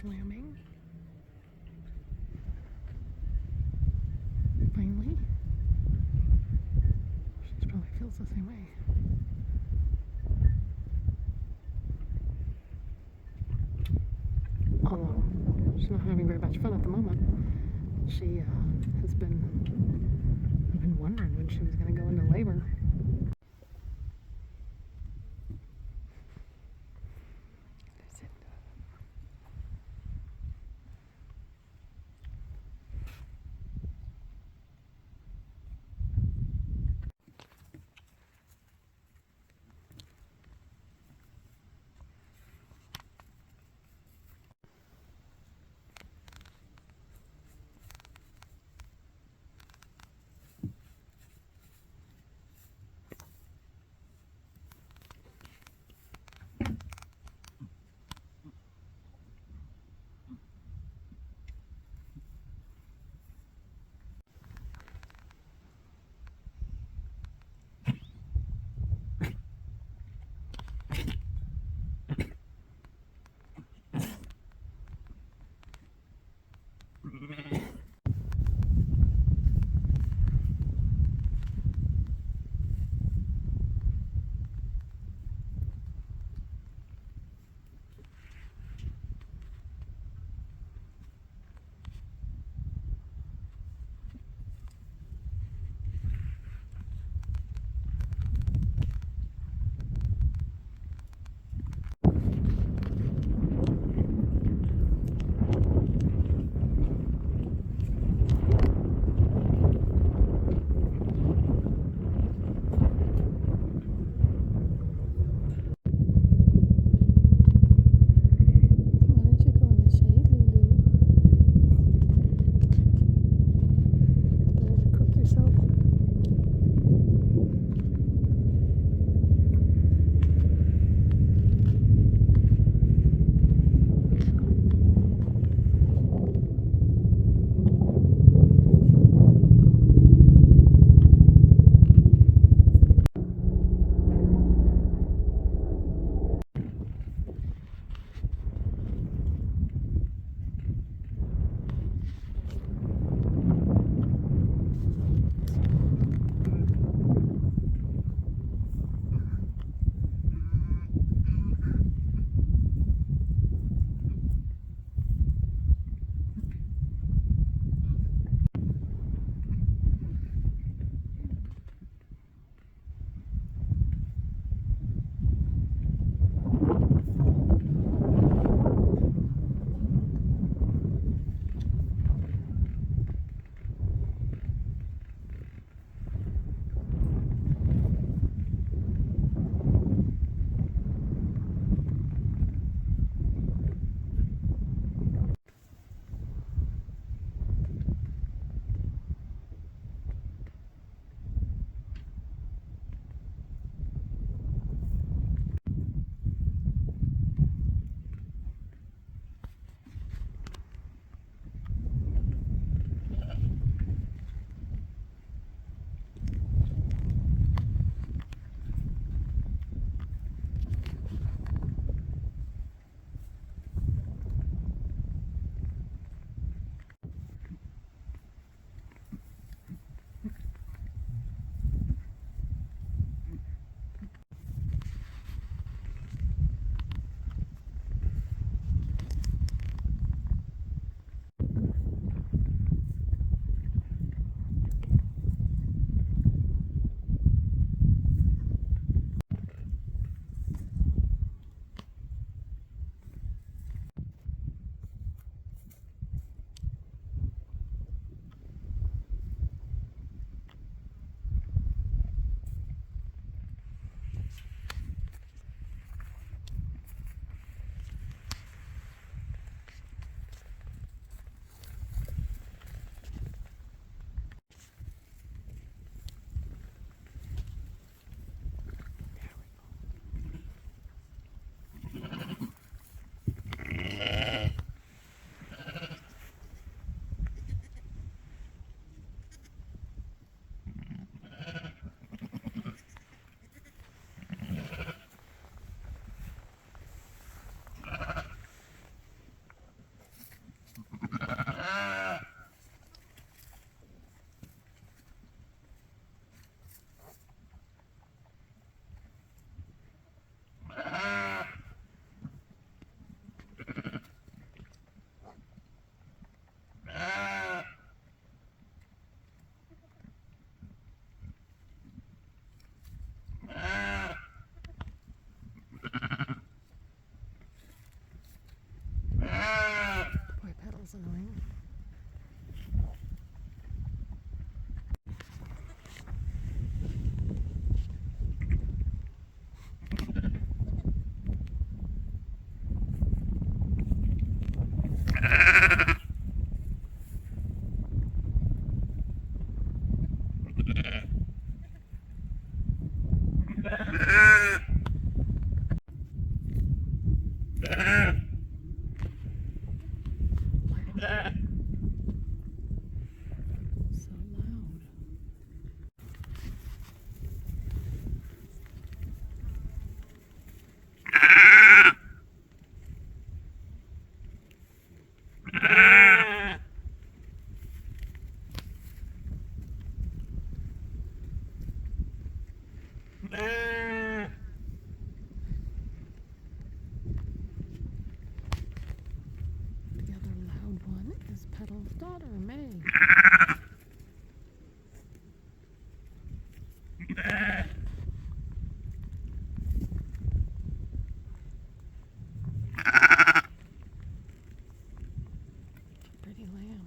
slamming. Finally. She probably feels the same way. Although she's not having very much fun at the moment. She has been wondering when she was going to go into labor. So loud. The other loud one is Petal's daughter, May. Pretty lamb.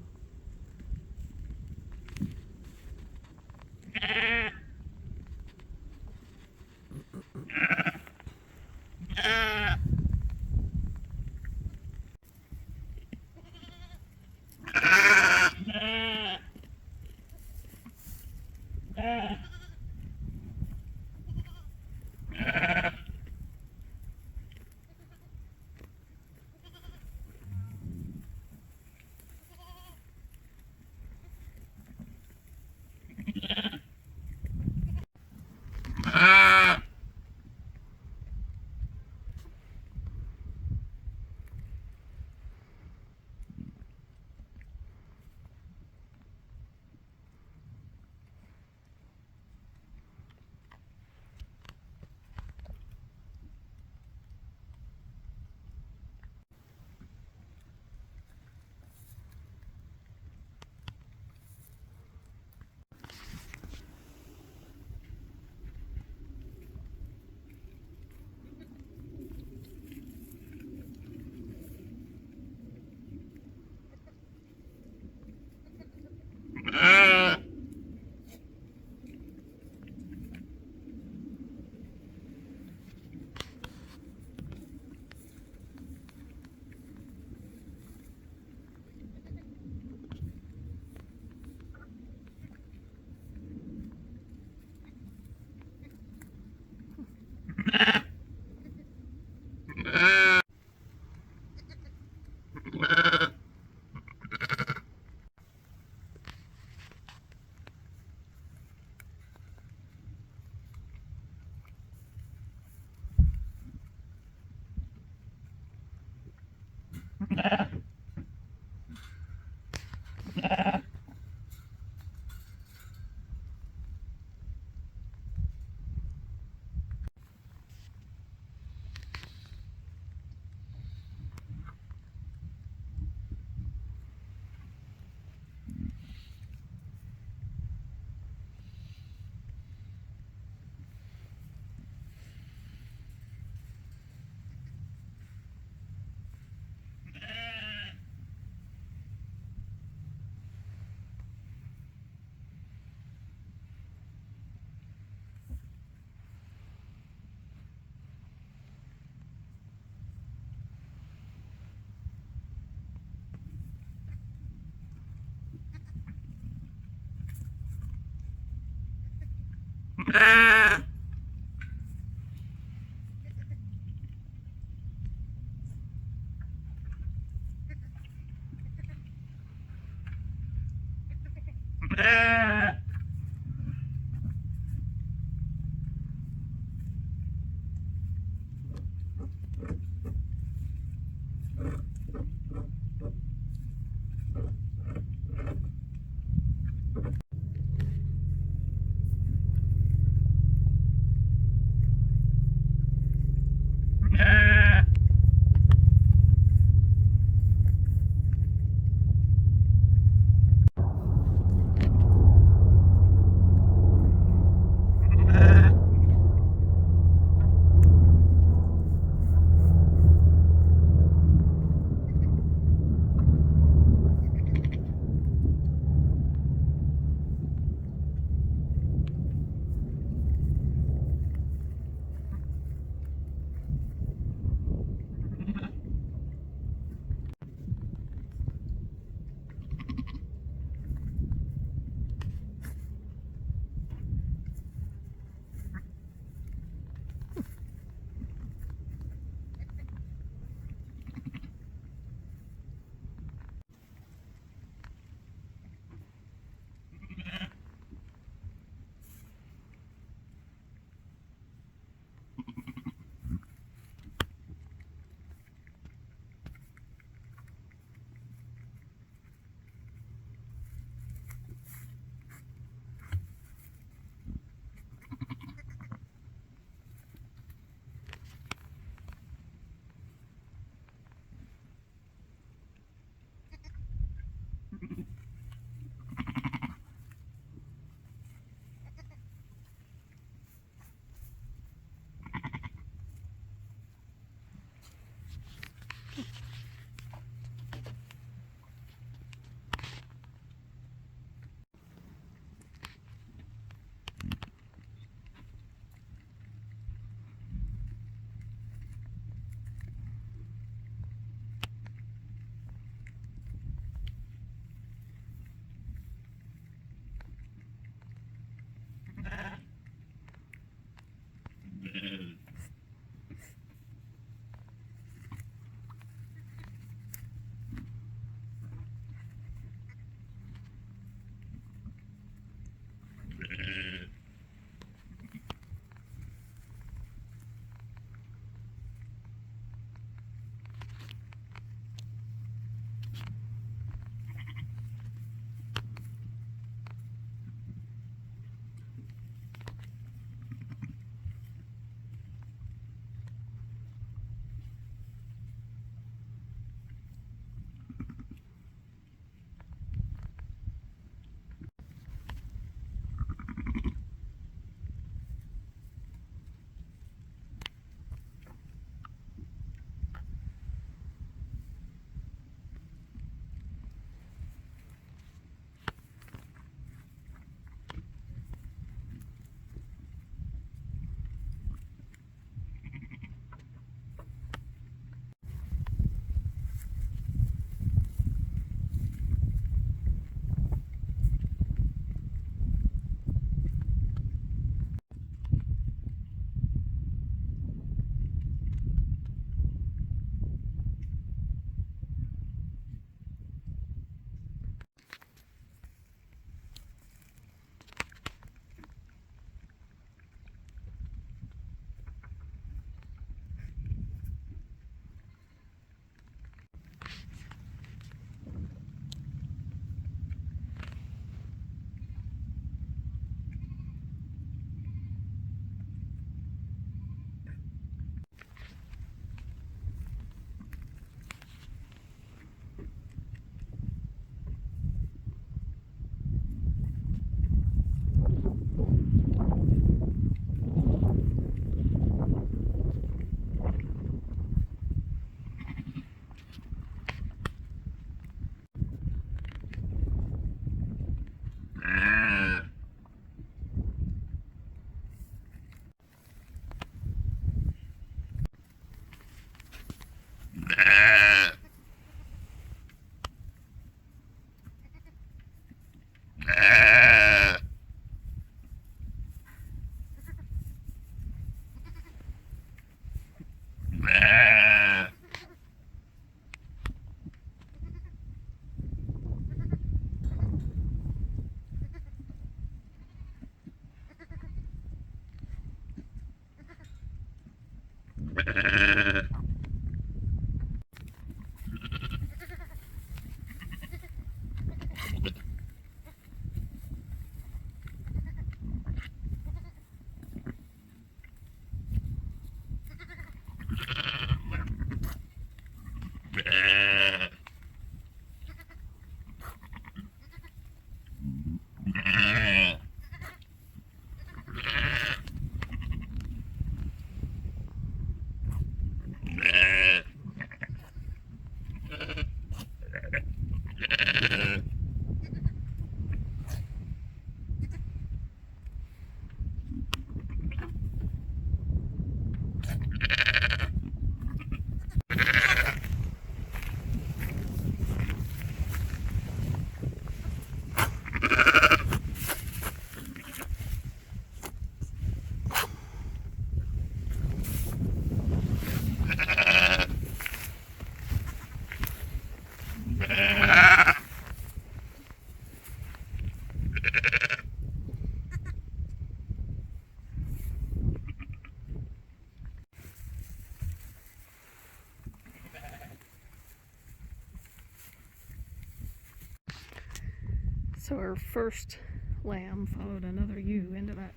So her first lamb followed another ewe into that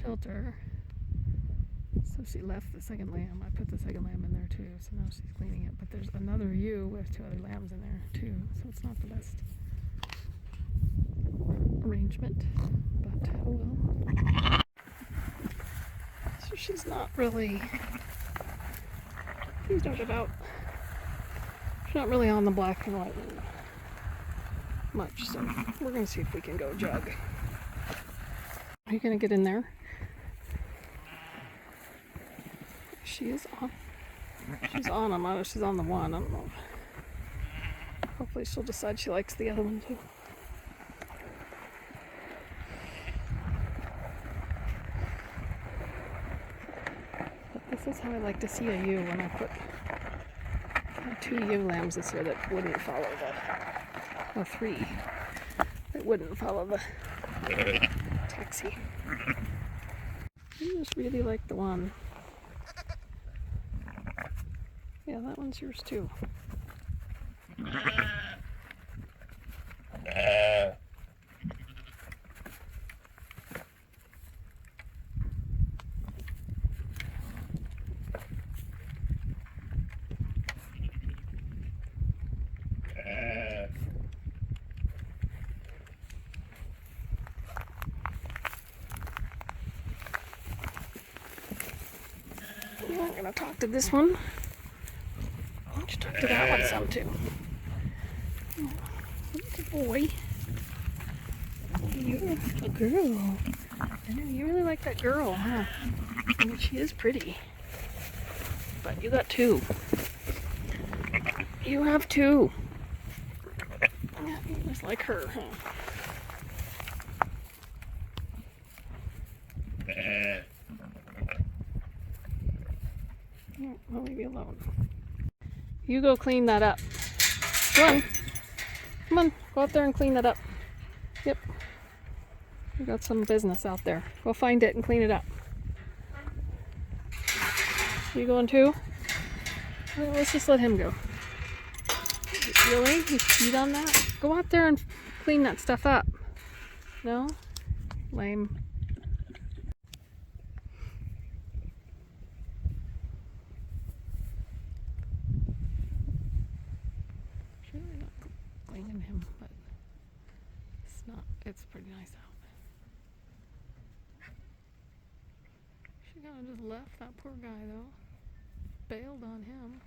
shelter. So she left the second lamb. I put the second lamb in there too, so now she's cleaning it. But there's another ewe with 2 other lambs in there too, so it's not the best arrangement, but oh well. So she's not really, please don't get out. She's not really on the black and white much, so we're gonna see if we can go jog. Are you gonna get in there? She is on. She's on. I'm on. She's on the one. I don't know. Hopefully she'll decide she likes the other one too. But this is how I like to see a ewe when I put 2 ewe lambs this year that wouldn't follow the, well, 3 that wouldn't follow the taxi. I just really like the one. Yeah, that one's yours too. I'm gonna talk to this one. Why don't you talk to that one some too? Oh, good boy. You're a girl. I know, you really like that girl, huh? I mean, she is pretty. But you got 2. You have 2. Yeah, just like her, huh? I'll leave you alone. You go clean that up. Come on. Come on. Go out there and clean that up. Yep. You got some business out there. Go find it and clean it up. You going too? Well, let's just let him go. Really? You cheat on that? Go out there and clean that stuff up. No? Lame. Really not blaming him, but it's pretty nice out. She kind of just left that poor guy though. Bailed on him.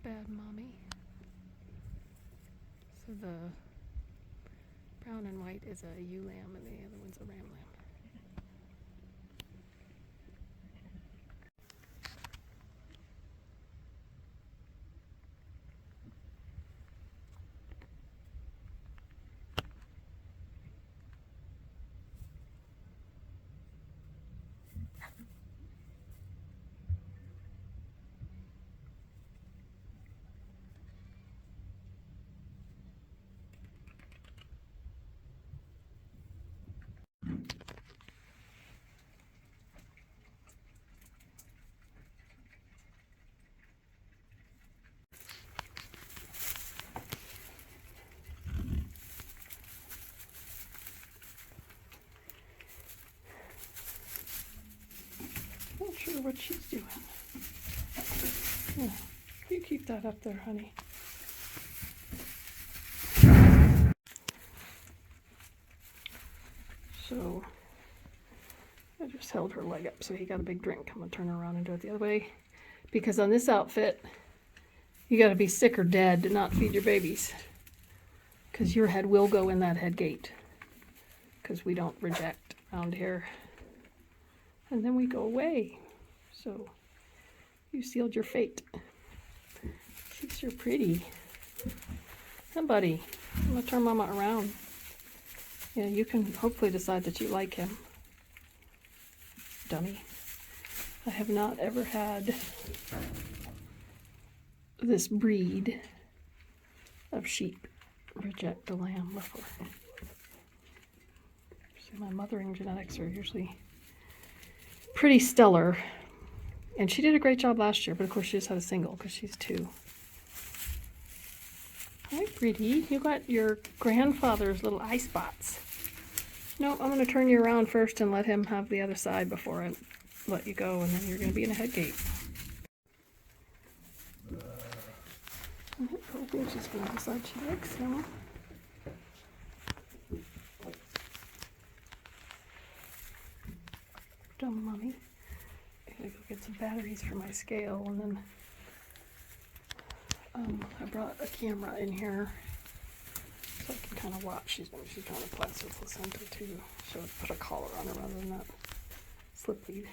Bad mommy. So the brown and white is a ewe lamb and the other one's a ram lamb. Not sure what she's doing. Yeah, you keep that up there, honey. So I just held her leg up so he got a big drink. I'm gonna turn her around and do it the other way. Because on this outfit, you gotta be sick or dead to not feed your babies. Because your head will go in that head gate. Because we don't reject around here. And then we go away. So you sealed your fate. She's sure pretty. Hi, buddy. I'm gonna turn Mama around. Yeah, you can hopefully decide that you like him. Dummy. I have not ever had this breed of sheep reject a lamb before. See, my mothering genetics are usually pretty stellar. And she did a great job last year, but of course she just had a single because she's 2. Hi, pretty. You got your grandfather's little eye spots. No, I'm going to turn you around first and let him have the other side before I let you go, and then you're going to be in a head gate. I'm hoping she's going to decide she likes him. Dumb mommy. I gotta go get some batteries for my scale, and then I brought a camera in here so I can kind of watch. She's trying to place her placenta too, so I put a collar on her rather than that slip lead.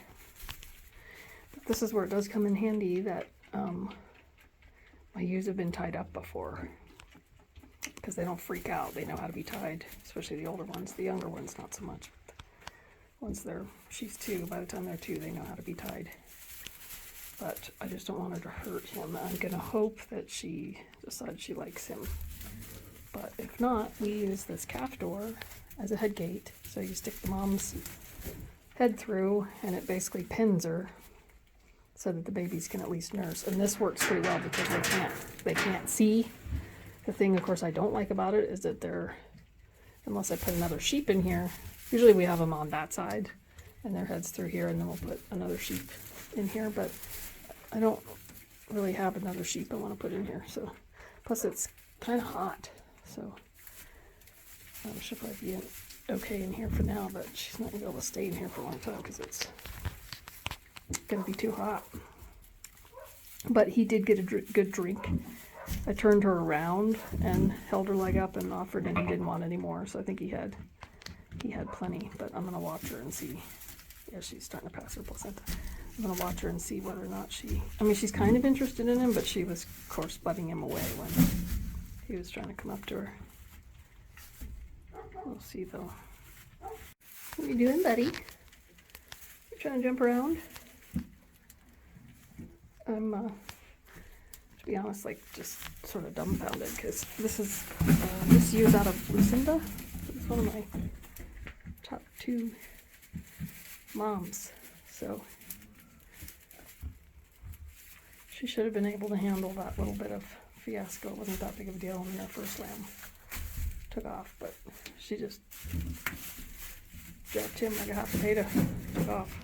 But this is where it does come in handy that my ewes have been tied up before, because they don't freak out. They know how to be tied, especially the older ones. The younger ones, not so much. Once she's 2, by the time they're 2, they know how to be tied. But I just don't want her to hurt him. I'm gonna hope that she decides she likes him. But if not, we use this calf door as a head gate. So you stick the mom's head through, and it basically pins her so that the babies can at least nurse. And this works pretty well because they can't see. The thing, of course, I don't like about it is that unless I put another sheep in here. Usually we have them on that side, and their head's through here, and then we'll put another sheep in here, but I don't really have another sheep I want to put in here, so, plus it's kind of hot, so she'll probably be okay in here for now, but she's not going to be able to stay in here for a long time because it's going to be too hot. But he did get a good drink. I turned her around and held her leg up and offered, and he didn't want any more, so I think he had plenty, but I'm going to watch her and see. Yeah, she's starting to pass her placenta. I'm going to watch her and see whether or not she's kind of interested in him, but she was, of course, butting him away when he was trying to come up to her. We'll see, though. What are you doing, buddy? You trying to jump around? I'm, to be honest, like, just sort of dumbfounded, because this ewe's out of Lucinda. It's one of my top 2 moms, so she should have been able to handle that little bit of fiasco. It wasn't that big of a deal when our first lamb took off, but she just jacked him like a hot potato, took off.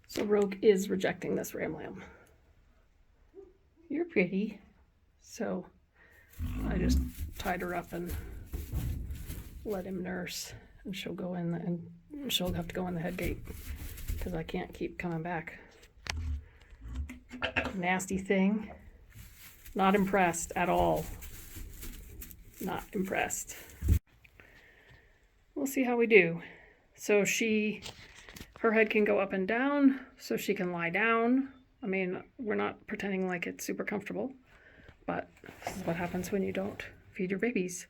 So Rogue is rejecting this ram lamb. You're pretty. So I just tied her up and let him nurse, and she'll go in and she'll have to go in the head gate because I can't keep coming back. Nasty thing. Not impressed at all. Not impressed. We'll see how we do. So her head can go up and down, so she can lie down. I mean, we're not pretending like it's super comfortable, but this is what happens when you don't feed your babies.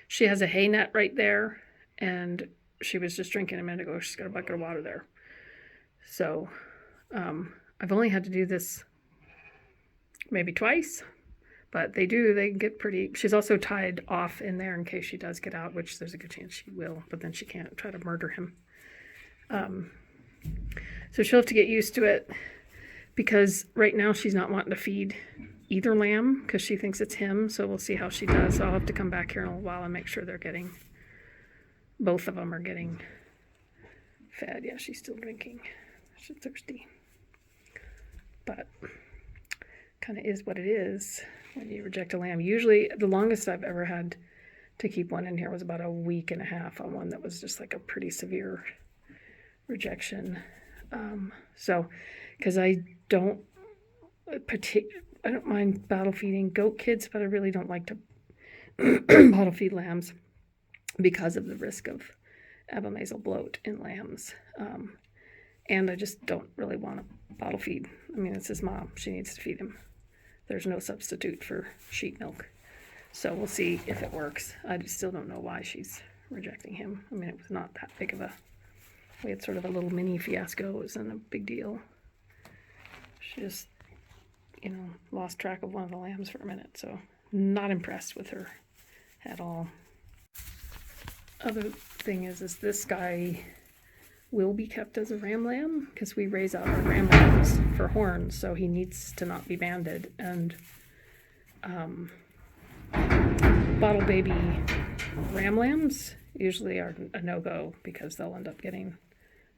She has a hay net right there, and she was just drinking a minute ago. She's got a bucket of water there. So I've only had to do this maybe twice, but they get pretty. She's also tied off in there in case she does get out, which there's a good chance she will, but then she can't try to murder him. So she'll have to get used to it, because right now she's not wanting to feed either lamb because she thinks it's him. So we'll see how she does. So I'll have to come back here in a while and make sure both of them are getting fed. Yeah, she's still drinking. She's thirsty. But kind of is what it is when you reject a lamb. Usually the longest I've ever had to keep one in here was about a week and a half on one that was just like a pretty severe rejection. So because I don't mind bottle feeding goat kids, but I really don't like to bottle feed lambs because of the risk of abomasal bloat in lambs. And I just don't really want to bottle feed. I mean, it's his mom. She needs to feed him. There's no substitute for sheep milk. So we'll see if it works. I still don't know why she's rejecting him. I mean, it was not that big of we had sort of a little mini fiasco. It wasn't a big deal. She just, lost track of one of the lambs for a minute. So not impressed with her at all. Other thing is this guy will be kept as a ram lamb because we raise out our ram lambs for horns, so he needs to not be banded. And bottle baby ram lambs usually are a no-go because they'll end up getting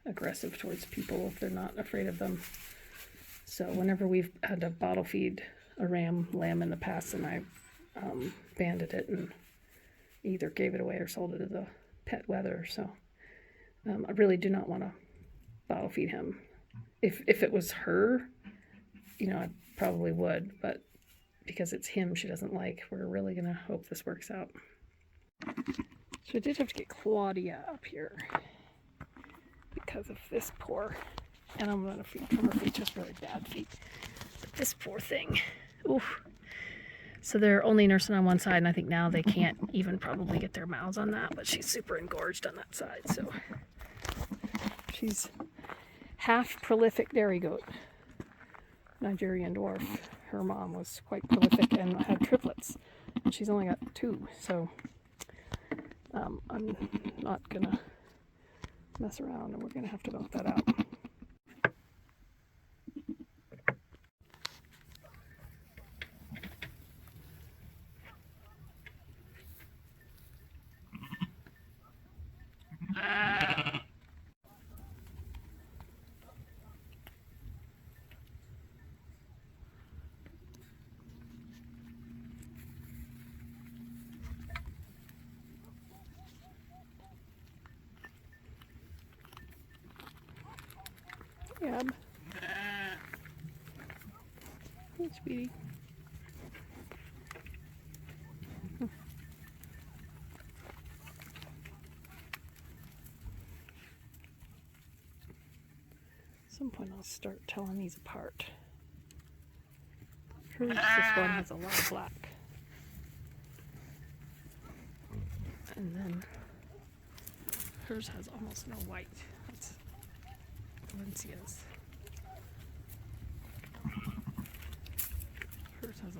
aggressive towards people if they're not afraid of them. So whenever we've had to bottle feed a ram lamb in the past, and I banded it and either gave it away or sold it as a pet wether. So I really do not want to bottle feed him. If it was her, you know, I probably would, but because it's him she doesn't like, we're really going to hope this works out. So I did have to get Claudia up here because of this poor, and I'm going to feed from her feet, just really bad feet. But this poor thing, oof. So they're only nursing on one side, and I think now they can't even probably get their mouths on that, but she's super engorged on that side. So she's half prolific dairy goat, Nigerian dwarf. Her mom was quite prolific and had triplets, and she's only got 2. So I'm not gonna mess around, and we're gonna have to milk that out. Yab. Hey, sweetie. At some point I'll start telling these apart. Hers, this one has a lot of black. And then hers has almost no white. That's Valencia's. Hers has a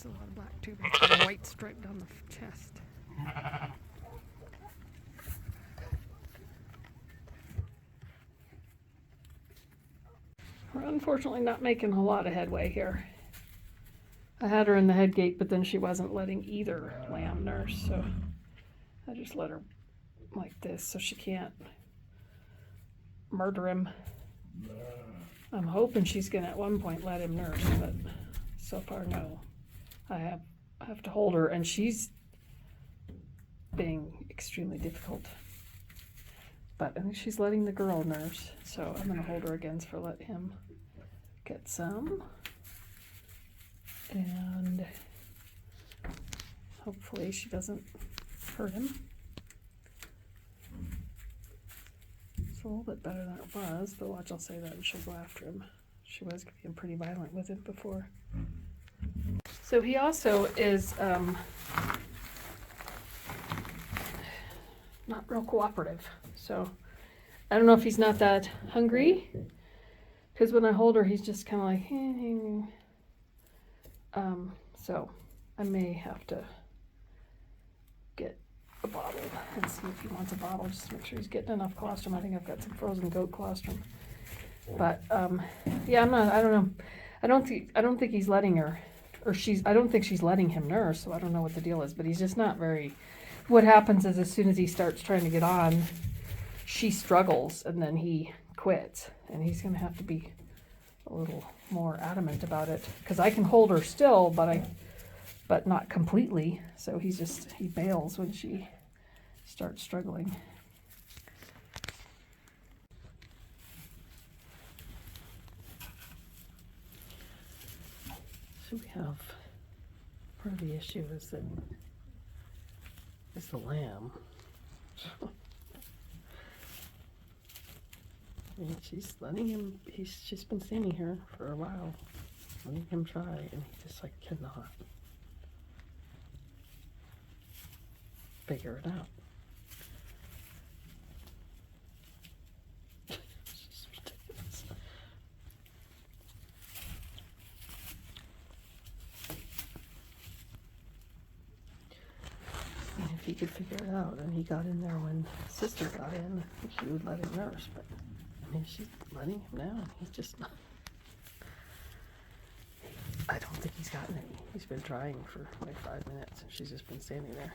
lot of black too, but it's got a white stripe down the chest. We're unfortunately not making a lot of headway here. I had her in the head gate, but then she wasn't letting either lamb nurse, so I just let her like this so she can't murder him. I'm hoping she's gonna at one point let him nurse, but so far no. I have to hold her, and she's being extremely difficult. But I think she's letting the girl nurse, so I'm gonna hold her again for let him get some. And hopefully she doesn't hurt him. It's a little bit better than it was, but watch, I'll say that and she'll go after him. She was being pretty violent with him before. So he also is not real cooperative. So I don't know if he's not that hungry, because when I hold her, he's just kind of like, so I may have to get a bottle and see if he wants a bottle, just to make sure he's getting enough colostrum. I think I've got some frozen goat colostrum. But yeah, I don't know. I don't think he's letting her, or I don't think she's letting him nurse, so I don't know what the deal is, but he's just not very. What happens is as soon as he starts trying to get on, she struggles, and then he quits, and he's going to have to be a little more adamant about it, because I can hold her still, but not completely. So he bails when she starts struggling. So we have, part of the issue is the lamb. And she's letting him, she's been standing here for a while, letting him try, and he just like cannot figure it out. It's just ridiculous. And if he could figure it out, and he got in there when sister got in, she would let him nurse, but I mean, she's letting him now, and he's just not. I don't think he's gotten any. He's been trying for like 5 minutes, and she's just been standing there.